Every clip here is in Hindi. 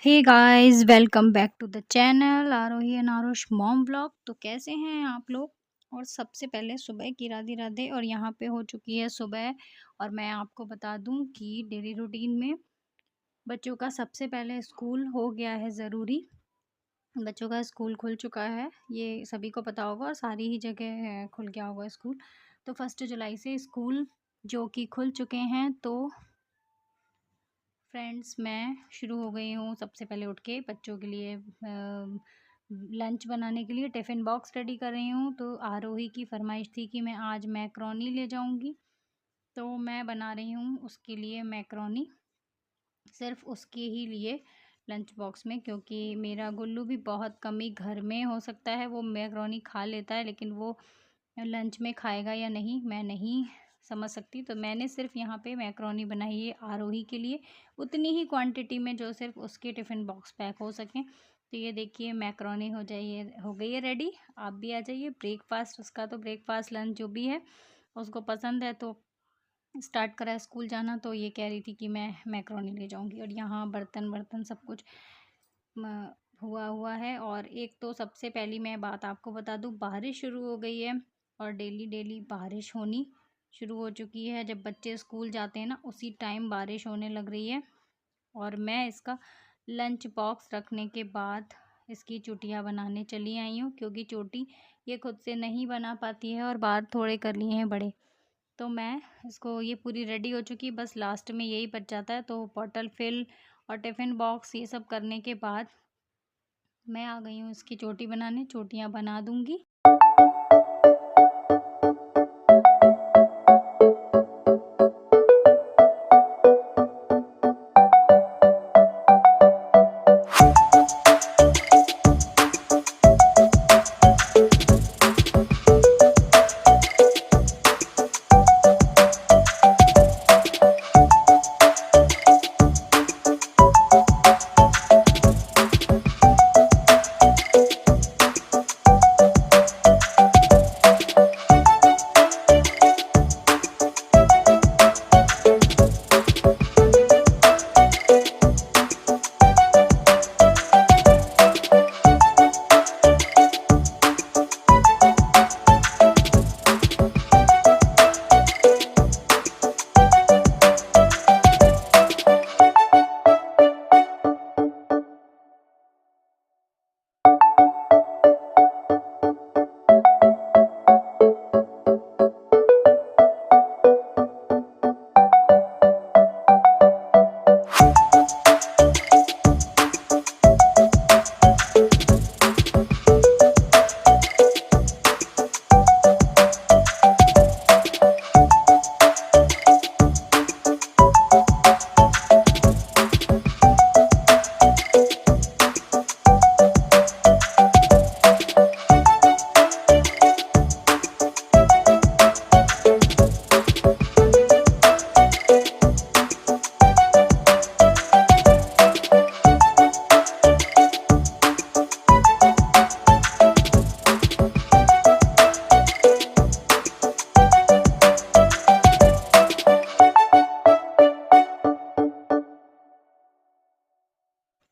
Hey guys, welcome back to the channel Aarohi and Aarush mom blog. तो कैसे हैं आप लोग। और सबसे पहले सुबह की राधे राधे। और यहाँ पे हो चुकी है सुबह। और मैं आपको बता दूं कि डेली रूटीन में बच्चों का सबसे पहले स्कूल हो गया है ज़रूरी। बच्चों का स्कूल खुल चुका है, ये सभी को पता होगा और सारी ही जगह खुल गया होगा स्कूल। तो 1 जुलाई से स्कूल जो कि खुल चुके हैं। तो फ्रेंड्स, मैं शुरू हो गई हूँ सबसे पहले उठ के बच्चों के लिए लंच बनाने के लिए टिफ़िन बॉक्स रेडी कर रही हूँ। तो आरोही की फरमाइश थी कि मैं आज मैक्रोनी ले जाऊँगी, तो मैं बना रही हूँ उसके लिए मैक्रोनी, सिर्फ उसके ही लिए लंच बॉक्स में। क्योंकि मेरा गुल्लू भी बहुत कम ही घर में हो सकता है वो मैक्रोनी खा लेता है, लेकिन वो लंच में खाएगा या नहीं मैं नहीं समझ सकती। तो मैंने सिर्फ यहाँ पे मैक्रोनी बनाई है आरोही के लिए, उतनी ही क्वांटिटी में जो सिर्फ उसके टिफ़िन बॉक्स पैक हो सकें। तो ये देखिए मैक्रोनी हो गई है रेडी। आप भी आ जाइए। ब्रेकफास्ट उसका, तो ब्रेकफास्ट लंच जो भी है उसको पसंद है, तो स्टार्ट करा है स्कूल जाना। तो ये कह रही थी कि मैं मैक्रोनी ले जाऊंगी। और यहाँ बर्तन बर्तन सब कुछ म, हुआ हुआ है। और एक तो सबसे पहली मैं बात आपको बता दूं, बारिश शुरू हो गई है और डेली डेली बारिश होनी शुरू हो चुकी है। जब बच्चे स्कूल जाते हैं ना, उसी टाइम बारिश होने लग रही है। और मैं इसका लंच बॉक्स रखने के बाद इसकी चोटियाँ बनाने चली आई हूँ, क्योंकि चोटी ये खुद से नहीं बना पाती है और बाल थोड़े कर लिए हैं बड़े। तो मैं इसको, ये पूरी रेडी हो चुकी, बस लास्ट में यही बच जाता है। तो बॉटल फिल और टिफ़िन बॉक्स ये सब करने के बाद मैं आ गई हूँ इसकी चोटी बनाने, चोटियाँ बना दूँगी।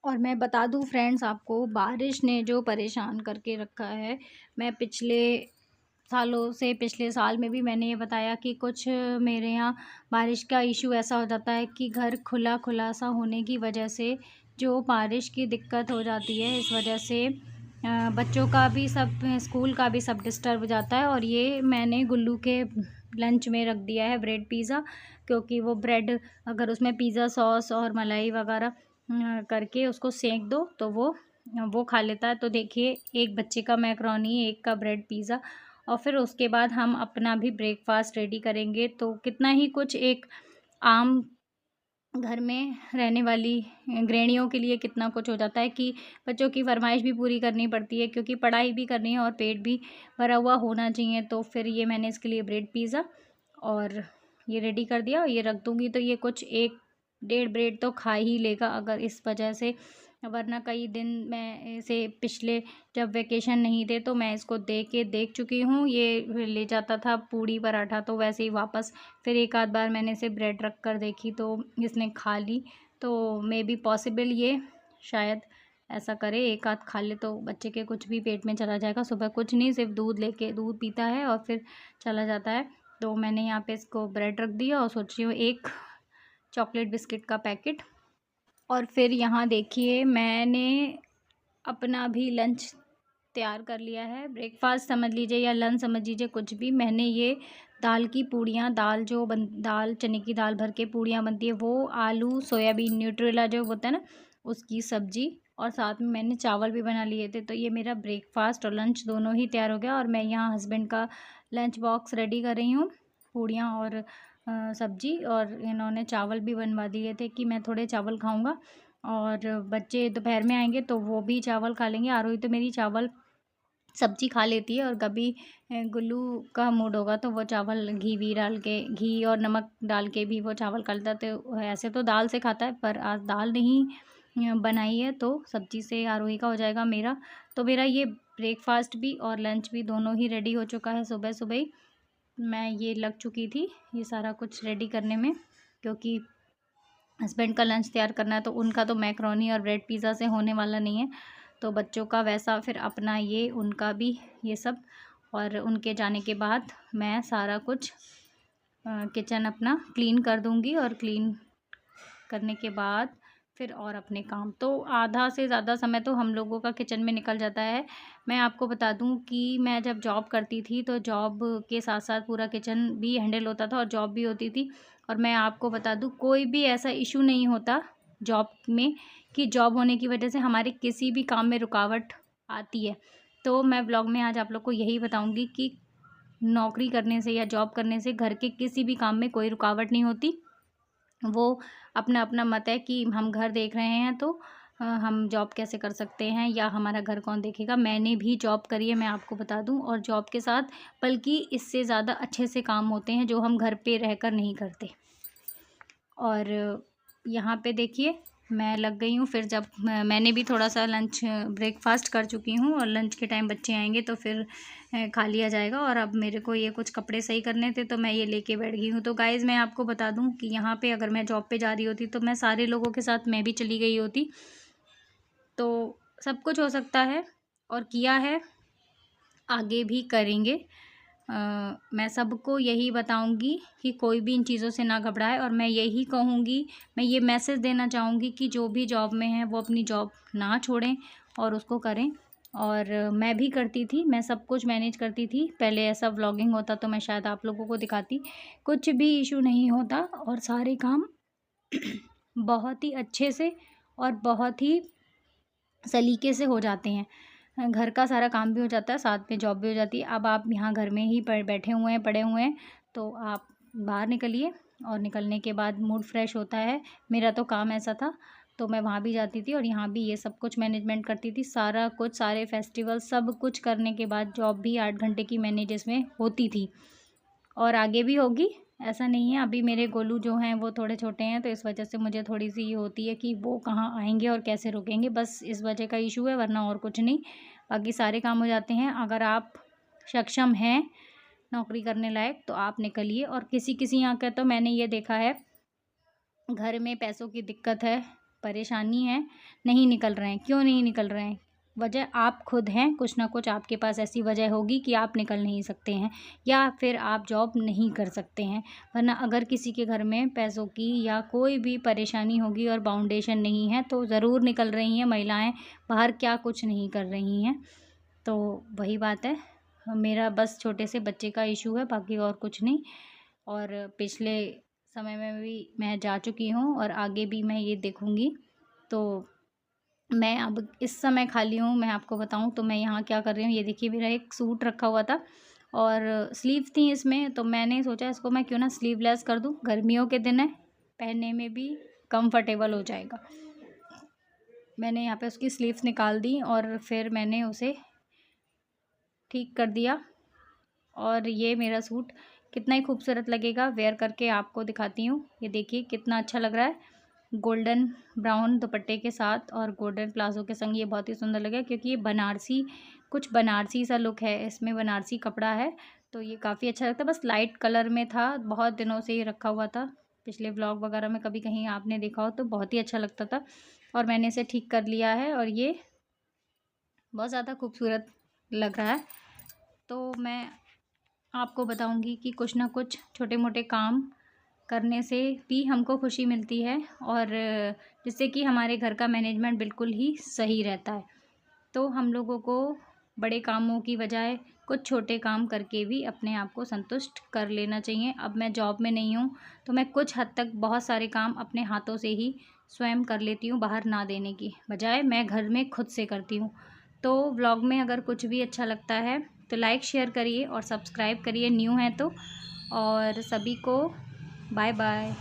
और मैं बता दूं फ्रेंड्स आपको, बारिश ने जो परेशान करके रखा है, मैं पिछले सालों से, पिछले साल में भी मैंने ये बताया कि कुछ मेरे यहाँ बारिश का इशू ऐसा हो जाता है कि घर खुला खुला सा होने की वजह से जो बारिश की दिक्कत हो जाती है, इस वजह से बच्चों का भी सब, स्कूल का भी सब डिस्टर्ब हो जाता है। और ये मैंने गुल्लू के लंच में रख दिया है ब्रेड पिज़्ज़ा, क्योंकि वो ब्रेड अगर उसमें पिज़्ज़ा सॉस और मलाई वगैरह करके उसको सेंक दो तो वो खा लेता है। तो देखिए, एक बच्चे का मैक्रोनी, एक का ब्रेड पिज़्ज़ा, और फिर उसके बाद हम अपना भी ब्रेकफास्ट रेडी करेंगे। तो कितना ही कुछ एक आम घर में रहने वाली गृहिणियों के लिए कितना कुछ हो जाता है कि बच्चों की फरमाइश भी पूरी करनी पड़ती है, क्योंकि पढ़ाई भी करनी है और पेट भी भरा हुआ होना चाहिए। तो फिर ये मैंने इसके लिए ब्रेड पिज़्ज़ा और ये रेडी कर दिया और ये रख दूँगी। तो ये कुछ 1 डेढ़ ब्रेड तो खा ही लेगा अगर इस वजह से। वरना कई दिन मैं इसे, पिछले जब वेकेशन नहीं थे तो मैं इसको देख चुकी हूँ, ये ले जाता था पूड़ी पराठा, तो वैसे ही वापस फिर एक आध बार मैंने इसे ब्रेड रख कर देखी तो इसने खा ली। तो मे बी पॉसिबल ये शायद ऐसा करे, एक आध खा ले तो बच्चे के कुछ भी पेट में चला जाएगा। सुबह कुछ नहीं, सिर्फ दूध पीता है और फिर चला जाता है। तो मैंने यहाँ पे इसको ब्रेड रख दिया और सोच रही हूँ एक चॉकलेट बिस्किट का पैकेट। और फिर यहाँ देखिए मैंने अपना भी लंच तैयार कर लिया है। ब्रेकफास्ट समझ लीजिए या लंच समझ लीजिए, कुछ भी। मैंने ये दाल की पूड़ियाँ, दाल चने की दाल भर के पूड़ियाँ बनती है वो, आलू सोयाबीन न्यूट्रेला जो होता है ना, उसकी सब्जी, और साथ में मैंने चावल भी बना लिए थे। तो ये मेरा ब्रेकफास्ट और लंच दोनों ही तैयार हो गया। और मैं यहाँ हस्बैंड का लंच बॉक्स रेडी कर रही हूँ, पूड़ियाँ और सब्जी। और इन्होंने चावल भी बनवा दिए थे कि मैं थोड़े चावल खाऊँगा, और बच्चे दोपहर में आएंगे तो वो भी चावल खा लेंगे। आरोही तो मेरी चावल सब्जी खा लेती है, और कभी गुल्लू का मूड होगा तो वो चावल घी और नमक डाल के भी वो चावल खा लेता है। तो ऐसे तो दाल से खाता है, पर आज दाल नहीं बनाई है तो सब्जी से आरोही का हो जाएगा मेरा। तो मेरा ये ब्रेकफास्ट भी और लंच भी दोनों ही रेडी हो चुका है। सुबह सुबह ही मैं ये लग चुकी थी ये सारा कुछ रेडी करने में, क्योंकि हस्बैंड का लंच तैयार करना है। तो उनका तो मैक्रोनी और ब्रेड पिज़्ज़ा से होने वाला नहीं है, तो बच्चों का वैसा, फिर अपना ये, उनका भी ये सब। और उनके जाने के बाद मैं सारा कुछ किचन अपना क्लीन कर दूँगी, और क्लीन करने के बाद फिर और अपने काम। तो आधा से ज़्यादा समय तो हम लोगों का किचन में निकल जाता है। मैं आपको बता दूं कि मैं जब जॉब करती थी तो जॉब के साथ साथ पूरा किचन भी हैंडल होता था और जॉब भी होती थी। और मैं आपको बता दूं, कोई भी ऐसा इशू नहीं होता जॉब में कि जॉब होने की वजह से हमारे किसी भी काम में रुकावट आती है। तो मैं ब्लॉग में आज आप लोग को यही बताऊँगी कि नौकरी करने से या जॉब करने से घर के किसी भी काम में कोई रुकावट नहीं होती। वो अपना अपना मत है कि हम घर देख रहे हैं तो हम जॉब कैसे कर सकते हैं, या हमारा घर कौन देखेगा। मैंने भी जॉब करी है, मैं आपको बता दूं, और जॉब के साथ बल्कि इससे ज़्यादा अच्छे से काम होते हैं जो हम घर पे रहकर नहीं करते। और यहाँ पे देखिए मैं लग गई हूँ। फिर जब मैंने भी थोड़ा सा लंच ब्रेकफास्ट कर चुकी हूँ, और लंच के टाइम बच्चे आएंगे तो फिर खा लिया जाएगा। और अब मेरे को ये कुछ कपड़े सही करने थे तो मैं ये लेके बैठ गई हूँ। तो गाइज़ मैं आपको बता दूँ कि यहाँ पे अगर मैं जॉब पे जा रही होती तो मैं सारे लोगों के साथ मैं भी चली गई होती। तो सब कुछ हो सकता है, और किया है, आगे भी करेंगे। मैं सबको यही बताऊंगी कि कोई भी इन चीज़ों से ना घबराए। और मैं यही कहूँगी, मैं ये मैसेज देना चाहूँगी कि जो भी जॉब में है वो अपनी जॉब ना छोड़ें और उसको करें। और मैं भी करती थी, मैं सब कुछ मैनेज करती थी। पहले ऐसा व्लॉगिंग होता तो मैं शायद आप लोगों को दिखाती, कुछ भी इशू नहीं होता, और सारे काम बहुत ही अच्छे से और बहुत ही सलीके से हो जाते हैं। घर का सारा काम भी हो जाता है, साथ में जॉब भी हो जाती है। अब आप यहाँ घर में ही बैठे हुए हैं, पड़े हुए हैं, तो आप बाहर निकलिए, और निकलने के बाद मूड फ्रेश होता है। मेरा तो काम ऐसा था, तो मैं वहाँ भी जाती थी और यहाँ भी ये सब कुछ मैनेजमेंट करती थी। सारा कुछ, सारे फेस्टिवल सब कुछ करने के बाद जॉब भी 8 घंटे की मैंने जिसमें होती थी, और आगे भी होगी। ऐसा नहीं है, अभी मेरे गोलू जो हैं वो थोड़े छोटे हैं, तो इस वजह से मुझे थोड़ी सी ये होती है कि वो कहाँ आएंगे और कैसे रुकेंगे, बस इस वजह का इशू है, वरना और कुछ नहीं। बाकी सारे काम हो जाते हैं। अगर आप सक्षम हैं नौकरी करने लायक तो आप निकलिए। और किसी किसी यहाँ का तो मैंने ये देखा है, घर में पैसों की दिक्कत है, परेशानी है, नहीं निकल रहे हैं। क्यों नहीं निकल रहे हैं? वजह आप खुद हैं, कुछ ना कुछ आपके पास ऐसी वजह होगी कि आप निकल नहीं सकते हैं, या फिर आप जॉब नहीं कर सकते हैं। वरना अगर किसी के घर में पैसों की या कोई भी परेशानी होगी और बाउंडेशन नहीं है तो ज़रूर निकल रही हैं महिलाएं बाहर, क्या कुछ नहीं कर रही हैं। तो वही बात है, मेरा बस छोटे से बच्चे का इशू है, बाकी और कुछ नहीं। और पिछले समय में भी मैं जा चुकी हूँ और आगे भी मैं ये देखूँगी। तो मैं अब इस समय खाली हूँ, मैं आपको बताऊँ तो मैं यहाँ क्या कर रही हूँ। ये देखिए मेरा एक सूट रखा हुआ था और स्लीव थी इसमें, तो मैंने सोचा इसको मैं क्यों ना स्लीवलेस कर दूँ। गर्मियों के दिन है, पहनने में भी कंफर्टेबल हो जाएगा। मैंने यहाँ पे उसकी स्लीव्स निकाल दी और फिर मैंने उसे ठीक कर दिया। और ये मेरा सूट कितना ही खूबसूरत लगेगा, वेयर करके आपको दिखाती हूँ। ये देखिए कितना अच्छा लग रहा है, गोल्डन ब्राउन दुपट्टे के साथ और गोल्डन प्लाजो के संग। ये बहुत ही सुंदर लगा क्योंकि ये बनारसी, कुछ बनारसी सा लुक है इसमें, बनारसी कपड़ा है, तो ये काफ़ी अच्छा लगता है। बस लाइट कलर में था, बहुत दिनों से ये रखा हुआ था, पिछले व्लॉग वगैरह में कभी कहीं आपने देखा हो तो बहुत ही अच्छा लगता था। और मैंने इसे ठीक कर लिया है और ये बहुत ज़्यादा खूबसूरत लग रहा है। तो मैं आपको बताऊंगी कि कुछ ना कुछ छोटे मोटे काम करने से भी हमको खुशी मिलती है और जिससे कि हमारे घर का मैनेजमेंट बिल्कुल ही सही रहता है। तो हम लोगों को बड़े कामों की बजाय कुछ छोटे काम करके भी अपने आप को संतुष्ट कर लेना चाहिए। अब मैं जॉब में नहीं हूँ तो मैं कुछ हद तक बहुत सारे काम अपने हाथों से ही स्वयं कर लेती हूँ, बाहर ना देने की बजाय मैं घर में खुद से करती हूँ। तो व्लॉग में अगर कुछ भी अच्छा लगता है तो लाइक शेयर करिए और सब्सक्राइब करिए न्यू है तो। और सभी को बाय बाय।